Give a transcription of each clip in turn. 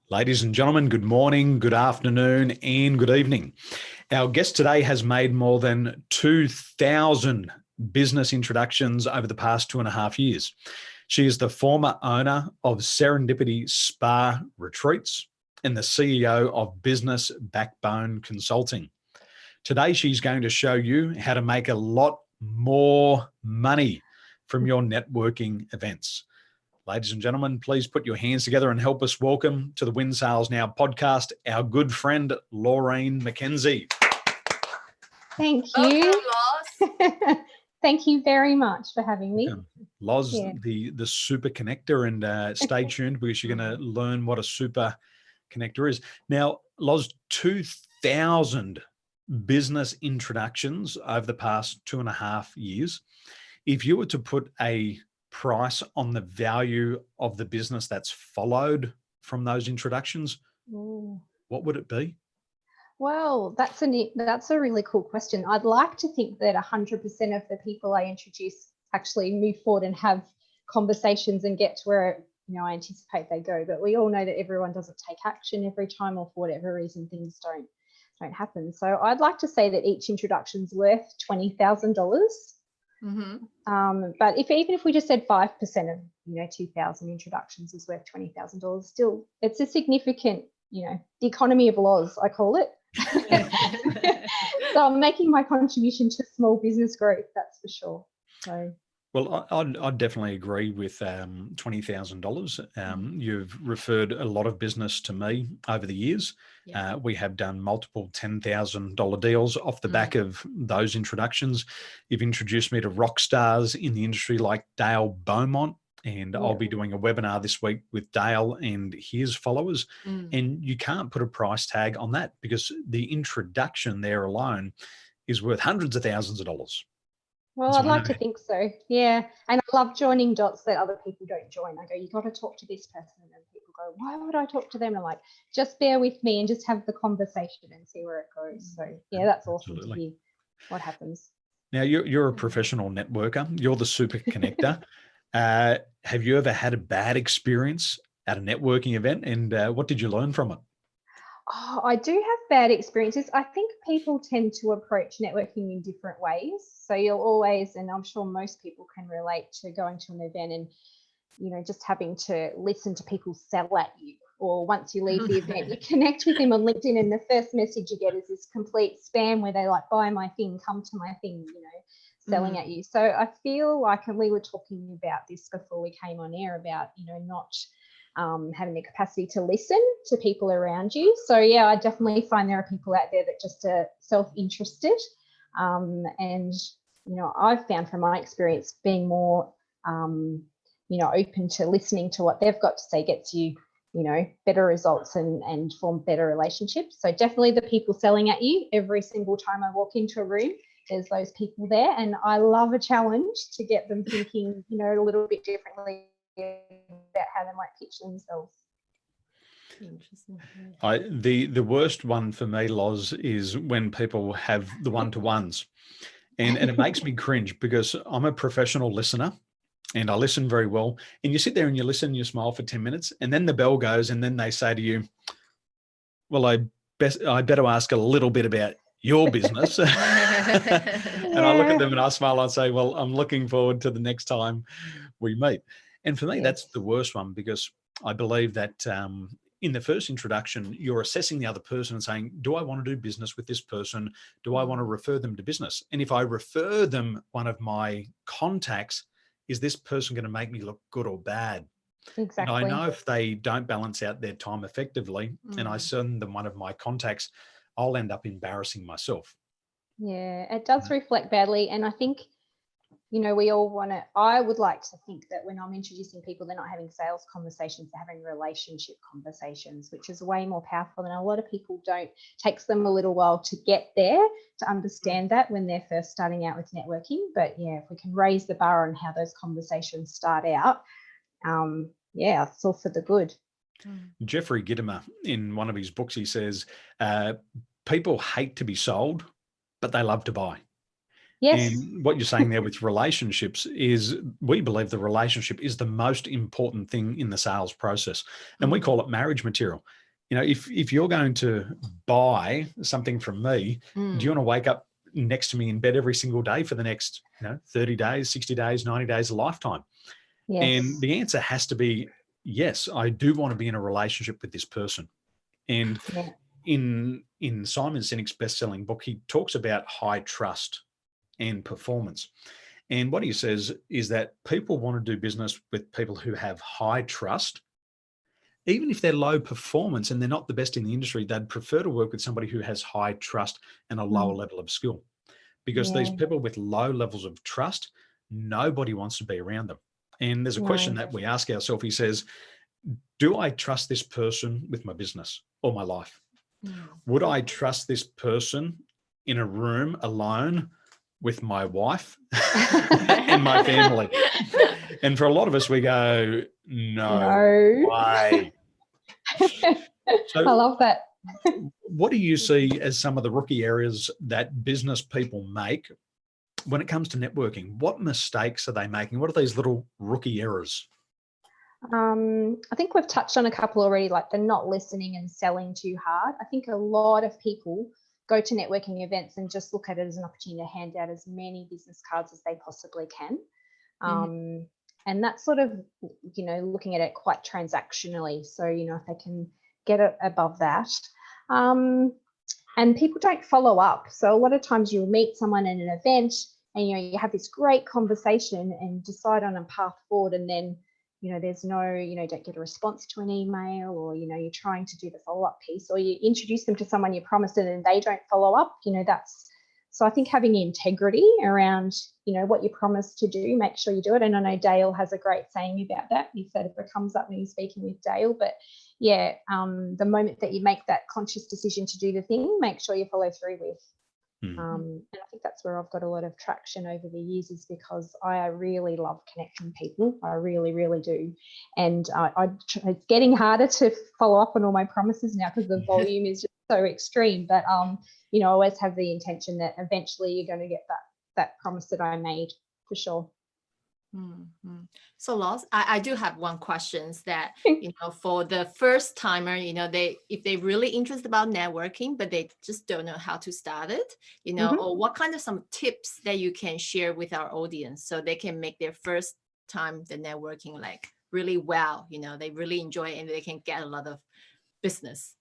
Ladies and gentlemen, good morning, good afternoon, and good evening. Our guest today has made more than 2,000 business introductions over the past 2.5 years. She is the former owner of Serendipity Spa Retreats and the CEO of Business Backbone Consulting. Today, she's going to show you how to make a lot more money from your networking events. Ladies and gentlemen, please put your hands together and help us welcome to the Win Sales Now podcast, our good friend, Laurene McKenzie. Thank you. Welcome, Loz. Thank you very much for having me. Loz, the super connector, and stay tuned because you're going to learn what a super connector is. Now, Loz, 2,000 business introductions over the past 2.5 years. If you were to put a price on the value of the business that's followed from those introductions, what would it be? Well, that's a really cool question. I'd like to think that 100% of the people I introduce actually move forward and have conversations and get to where I anticipate they go. But we all know that everyone doesn't take action every time, or for whatever reason things don't happen. So I'd like to say that each introduction's worth $20,000. But even if we just said 5% of 2,000 introductions is worth $20,000, still it's a significant, the economy of Loz, I call it. So I'm making my contribution to small business growth, that's for sure. So. Well, I'd definitely agree with $20,000. You've referred a lot of business to me over the years. Yeah. We have done multiple $10,000 deals off the back of those introductions. You've introduced me to rock stars in the industry like Dale Beaumont, and I'll be doing a webinar this week with Dale and his followers. And you can't put a price tag on that because the introduction there alone is worth hundreds of thousands of dollars. Well, I'd like to think so. Yeah. And I love joining dots that other people don't join. I go, you got to talk to this person. And people go, why would I talk to them? And I'm like, just bear with me and just have the conversation and see where it goes. So, yeah, that's awesome to hear what happens. Now, you're a professional networker. You're the super connector. Have you ever had a bad experience at a networking event? And what did you learn from it? Oh, I do have bad experiences. I think people tend to approach networking in different ways. So you'll always, and I'm sure most people can relate to going to an event and, just having to listen to people sell at you. Or once you leave the event, you connect with them on LinkedIn and the first message you get is this complete spam where they like, buy my thing, come to my thing, selling at you. So I feel like, and we were talking about this before we came on air about, not having the capacity to listen to people around you. So yeah, I definitely find there are people out there that just are self-interested. And, I've found from my experience being more, open to listening to what they've got to say gets you, better results and form better relationships. So definitely the people selling at you every single time I walk into a room, there's those people there. And I love a challenge to get them thinking, a little bit differently about how they might pitch themselves. Interesting. The worst one for me, Loz, is when people have the one-to-ones. And it makes me cringe because I'm a professional listener and I listen very well. And you sit there and you listen and you smile for 10 minutes and then the bell goes and then they say to you, well, I better ask a little bit about your business. And I look at them and I smile and say, well, I'm looking forward to the next time we meet. And for me, that's the worst one because I believe that in the first introduction, you're assessing the other person and saying, do I want to do business with this person? Do I want to refer them to business? And if I refer them one of my contacts, is this person going to make me look good or bad? Exactly. And I know if they don't balance out their time effectively and I send them one of my contacts, I'll end up embarrassing myself. Yeah, it does reflect badly. And I think, we all I would like to think that when I'm introducing people, they're not having sales conversations, they're having relationship conversations, which is way more powerful than a lot of people don't. It takes them a little while to get there, to understand that when they're first starting out with networking. But yeah, if we can raise the bar on how those conversations start out, it's all for the good. Jeffrey Gitomer, in one of his books, he says, people hate to be sold, but they love to buy. Yes. And what you're saying there with relationships is we believe the relationship is the most important thing in the sales process. And we call it marriage material. You know, if you're going to buy something from me, do you want to wake up next to me in bed every single day for the next, 30 days, 60 days, 90 days, a lifetime? Yes. And the answer has to be, yes, I do want to be in a relationship with this person. And Yeah. in Simon Sinek's best-selling book, he talks about high trust and performance. And what he says is that people want to do business with people who have high trust. Even if they're low performance and they're not the best in the industry, they'd prefer to work with somebody who has high trust and a lower level of skill. Because these Yeah. people with low levels of trust, nobody wants to be around them. And there's a question No. that we ask ourselves. He says, do I trust this person with my business or my life? Would I trust this person in a room alone with my wife and my family? And for a lot of us, we go, no way. I So love that. what do you see as some of the rookie areas that business people make when it comes to networking? What mistakes are they making? What are these little rookie errors? I think we've touched on a couple already, like the not listening and selling too hard. I think a lot of people go to networking events and just look at it as an opportunity to hand out as many business cards as they possibly can. And that's sort of, looking at it quite transactionally. So, if they can get it above that. And people don't follow up. So a lot of times you'll meet someone in an event and, you have this great conversation and decide on a path forward, and then, there's no, don't get a response to an email, or, you're trying to do the follow-up piece, or you introduce them to someone you promised and then they don't follow up, so I think having integrity around, what you promised to do, make sure you do it. And I know Dale has a great saying about that. He said if it comes up when he's speaking with Dale, but yeah, the moment that you make that conscious decision to do the thing, make sure you follow through with. And I think that's where I've got a lot of traction over the years, is because I really love connecting people. I really, really do. And it's getting harder to follow up on all my promises now because the volume is just so extreme. But, I always have the intention that eventually you're going to get that promise that I made, for sure. So Loz, I do have one question that, for the first timer, if they're really interested about networking, but they just don't know how to start it, or what kind of some tips that you can share with our audience so they can make their first time the networking like really well, they really enjoy it and they can get a lot of business.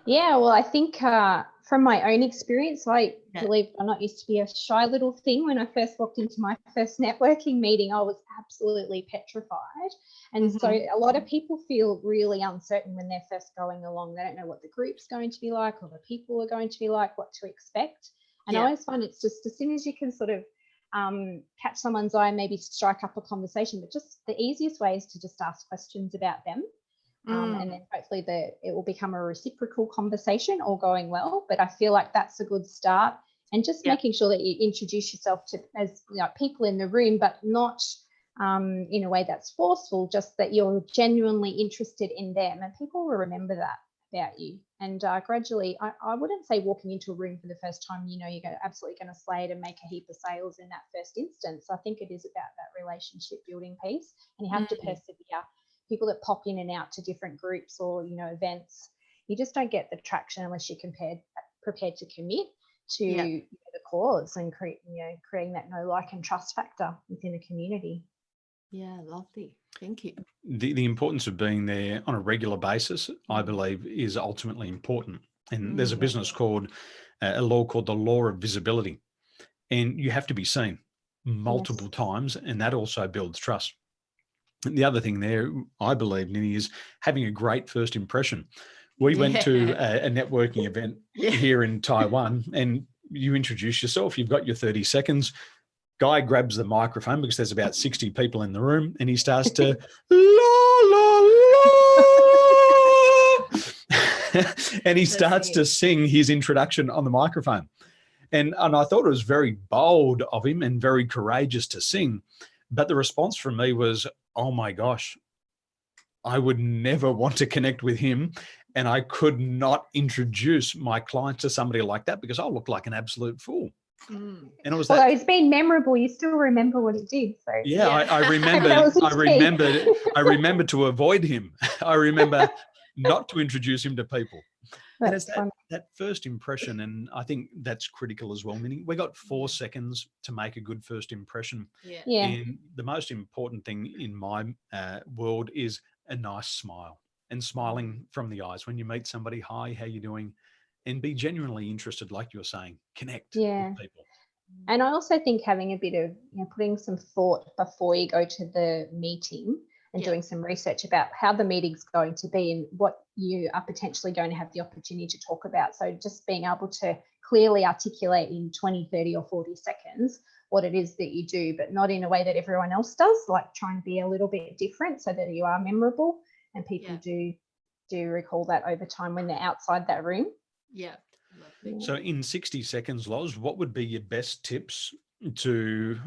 Yeah, well, I think from my own experience, I believe I'm not used to be a shy little thing. When I first walked into my first networking meeting, I was absolutely petrified. And so a lot of people feel really uncertain when they're first going along. They don't know what the group's going to be like, or the people are going to be like, what to expect. And I always find it's just as soon as you can sort of catch someone's eye, maybe strike up a conversation, but just the easiest way is to just ask questions about them. And then hopefully it will become a reciprocal conversation, all going well. But I feel like that's a good start, and just making sure that you introduce yourself to as people in the room, but not in a way that's forceful, just that you're genuinely interested in them, and people will remember that about you. And gradually, I wouldn't say walking into a room for the first time, you're absolutely going to slay it and make a heap of sales in that first instance. I think it is about that relationship building piece, and you have to persevere. People that pop in and out to different groups or events, you just don't get the traction unless you're prepared to commit to the cause and creating that know, like, and trust factor within a community. Yeah, lovely. Thank you. The importance of being there on a regular basis, I believe, is ultimately important. And there's a business called a law called the law of visibility, and you have to be seen multiple times, and that also builds trust. The other thing there, I believe, Nini, is having a great first impression. We went to a networking event here in Taiwan, and you introduce yourself. You've got your 30 seconds. Guy grabs the microphone because there's about 60 people in the room, and he starts to la, la, la. And he starts to sing his introduction on the microphone. And I thought it was very bold of him and very courageous to sing. But the response from me was, oh my gosh, I would never want to connect with him. And I could not introduce my client to somebody like that because I'll look like an absolute fool. And it was Although it's been memorable, you still remember what he did. So yeah. I remember. That was I remember to avoid him. I remember not to introduce him to people. And it's that first impression, and I think that's critical as well. Meaning we got 4 seconds to make a good first impression. Yeah. And the most important thing in my world is a nice smile, and smiling from the eyes when you meet somebody. Hi, how you doing? And be genuinely interested, like you're saying. Connect with people. And I also think having a bit of, putting some thought before you go to the meeting and doing some research about how the meeting's going to be and what you are potentially going to have the opportunity to talk about. So just being able to clearly articulate in 20, 30 or 40 seconds what it is that you do, but not in a way that everyone else does, like trying to be a little bit different so that you are memorable and people do recall that over time when they're outside that room. Yeah. So in 60 seconds, Loz, what would be your best tips to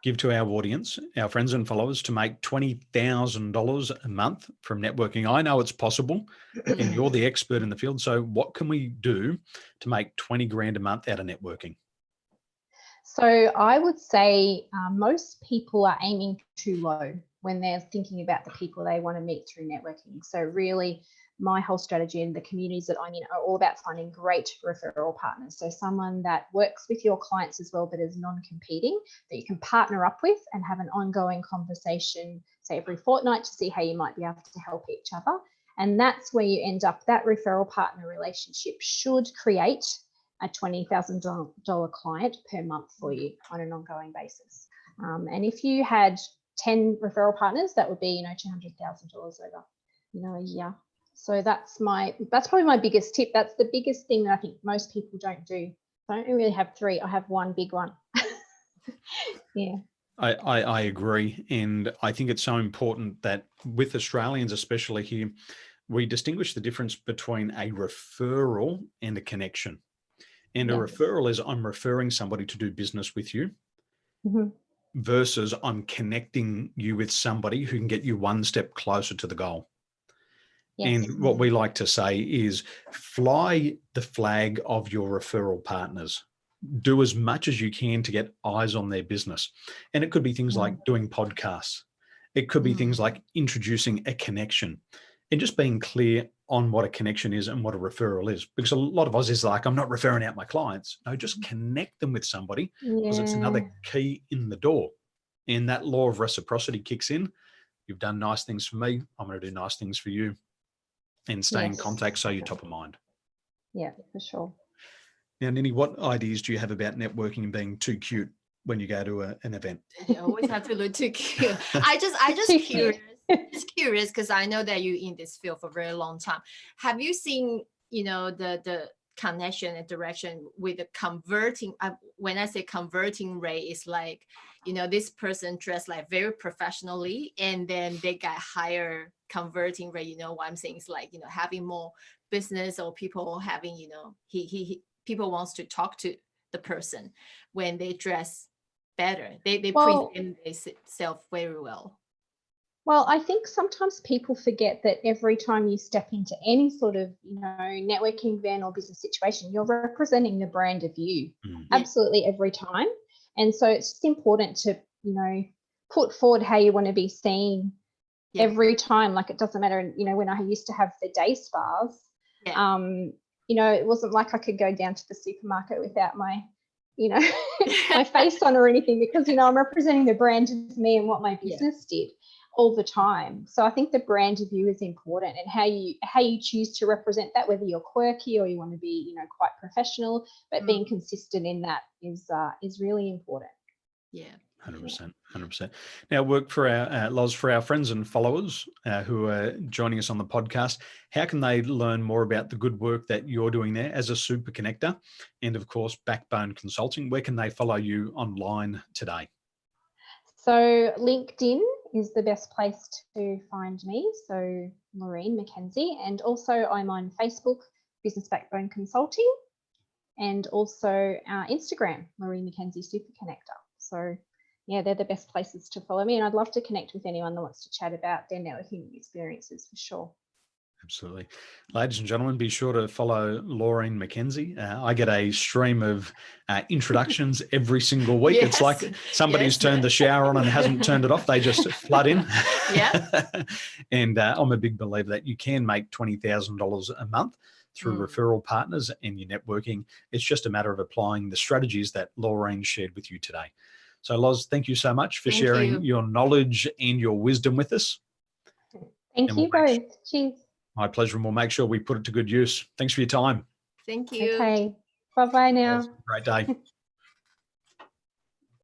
give to our audience, our friends and followers, to make $20,000 a month from networking? I know it's possible and you're the expert in the field. So what can we do to make 20 grand a month out of networking? So I would say most people are aiming too low when they're thinking about the people they want to meet through networking. So really, my whole strategy and the communities that I'm in are all about finding great referral partners. So someone that works with your clients as well, but is non-competing, that you can partner up with and have an ongoing conversation, say every fortnight, to see how you might be able to help each other. And that's where you end up. That referral partner relationship should create a $20,000 client per month for you on an ongoing basis. And if you had 10 referral partners, that would be, $200,000 over, a year. So that's probably my biggest tip. That's the biggest thing that I think most people don't do. I don't really have 3. I have one big one. Yeah. I agree. And I think it's so important that with Australians, especially here, we distinguish the difference between a referral and a connection. And a referral is I'm referring somebody to do business with you versus I'm connecting you with somebody who can get you one step closer to the goal. Yes. And what we like to say is fly the flag of your referral partners. Do as much as you can to get eyes on their business. And it could be things like doing podcasts. It could be things like introducing a connection and just being clear on what a connection is and what a referral is. Because a lot of us is like, I'm not referring out my clients. No, just connect them with somebody because it's another key in the door. And that law of reciprocity kicks in. You've done nice things for me. I'm going to do nice things for you. And stay in contact so you're top of mind. Yeah, for sure. Now, Nini, what ideas do you have about networking and being too cute when you go to an event? You always have to look too cute. I just curious. Just curious because I know that you're in this field for a very long time. Have you seen, the connection and direction with the converting? When I say converting rate, it's like, this person dressed like very professionally, and then they got higher converting rate. What I'm saying is like, having more business or people having, people wants to talk to the person when they dress better. They present themselves very well. Well, I think sometimes people forget that every time you step into any sort of, networking event or business situation, you're representing the brand of you absolutely every time. And so it's just important to, put forward how you want to be seen every time. Like it doesn't matter, when I used to have the day spas, it wasn't like I could go down to the supermarket without my, my face on or anything because, I'm representing the brand of me and what my business did all the time. So I think the brand of you is important, and how you choose to represent that, whether you're quirky or you want to be, quite professional, but being consistent in that is really important. Yeah. 100%. Now, work for our Loz, for our friends and followers who are joining us on the podcast. How can they learn more about the good work that you're doing there as a super connector, and of course, Backbone Consulting? Where can they follow you online today? So LinkedIn is the best place to find me. So Laurene McKenzie, and also I'm on Facebook, Business Backbone Consulting, and also Instagram, Laurene McKenzie Super Connector. So yeah, they're the best places to follow me, and I'd love to connect with anyone that wants to chat about their networking experiences for sure. Absolutely. Ladies and gentlemen, be sure to follow Laurene McKenzie. I get a stream of introductions every single week. Yes, it's like somebody's yes. turned the shower on and hasn't turned it off. They just flood in. Yeah. And I'm a big believer that you can make $20,000 a month through referral partners and your networking. It's just a matter of applying the strategies that Laurene shared with you today. So, Loz, thank you so much for sharing your knowledge and your wisdom with us. Thank you both. Cheers. My pleasure, and we'll make sure we put it to good use. Thanks for your time. Thank you. Okay. Bye-bye now. Great day.